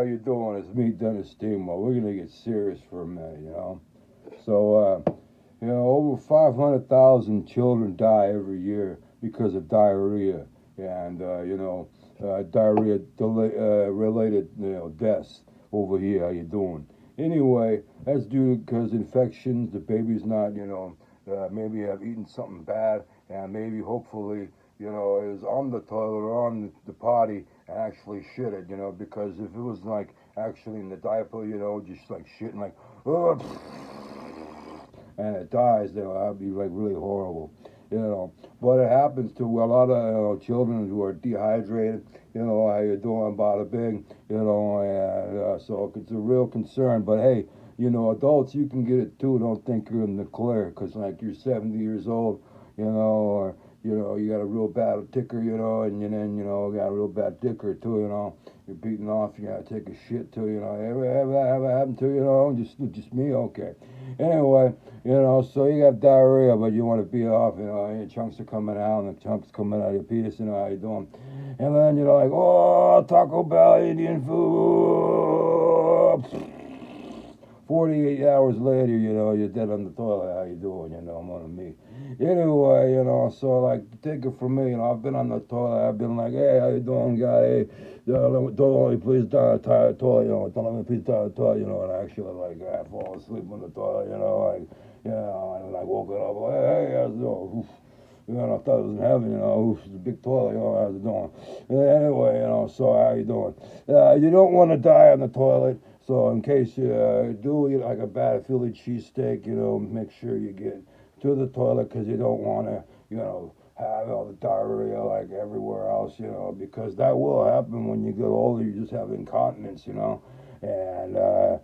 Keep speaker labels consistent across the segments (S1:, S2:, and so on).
S1: you doing? It's me, Dennis Steamwell. We're gonna get serious for a minute, So, over 500,000 children die every year because of diarrhea, and diarrhea related, deaths over here. How you doing? Anyway, that's due because infections. The baby's not, maybe have eaten something bad, and maybe hopefully, is on the toilet or on the potty and actually shit it, because if it was like actually in the diaper, just like shitting like, ugh, and it dies, then that'd be like really horrible, But it happens to a lot of children who are dehydrated. How you doing, bada bing, and so it's a real concern. But hey, adults, you can get it too. Don't think you're in the clear, because like you're 70 years old, or you got a real bad ticker, and then got a real bad ticker too, You're beating off, you gotta take a shit too, ever happened to you, just me, okay. Anyway, so you got diarrhea, but you want to beat off, your chunks are coming out, and the chunks coming out of your penis, how you doing? And then you're like, oh, Taco Bell, Indian food. 48 hours later, you're dead on the toilet. How you doing? I'm on me. Anyway, so like, take it from me, I've been on the toilet. I've been like, hey, how you doing, guy? Hey, don't let me please die on the toilet, don't let me please die on the toilet, and actually, like, I fall asleep on the toilet, and I woke it up, like, hey, how's it doing? Oof. I thought it was in heaven, oof, it's a big toilet, how's it doing? Anyway, so how you doing? You don't want to die on the toilet. So in case you do eat like a bad Philly cheesesteak, make sure you get to the toilet, because you don't want to, have all the diarrhea like everywhere else, because that will happen when you get older. You just have incontinence, and I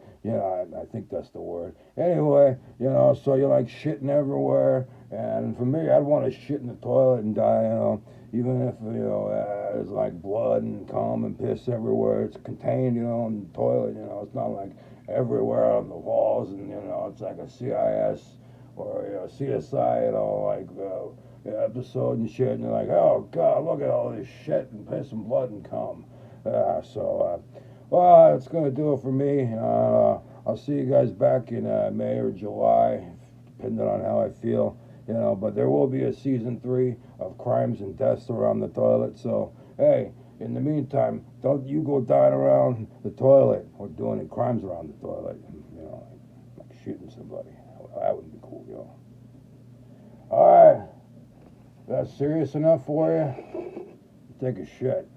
S1: think that's the word. Anyway, so you're like shitting everywhere, and for me, I'd want to shit in the toilet and die, even if there's like blood and cum and piss everywhere. It's contained, in the toilet. It's not like everywhere on the walls, and it's like a CIS or CSI, like episode and shit. And you're like, oh god, look at all this shit and piss and blood and cum. Well, that's gonna do it for me. I'll see you guys back in May or July, depending on how I feel. But there will be a season 3 of crimes and deaths around the toilet. So, hey, in the meantime, don't you go dying around the toilet or doing any crimes around the toilet, like shooting somebody. That wouldn't be cool, All right, that's serious enough for you? Take a shit.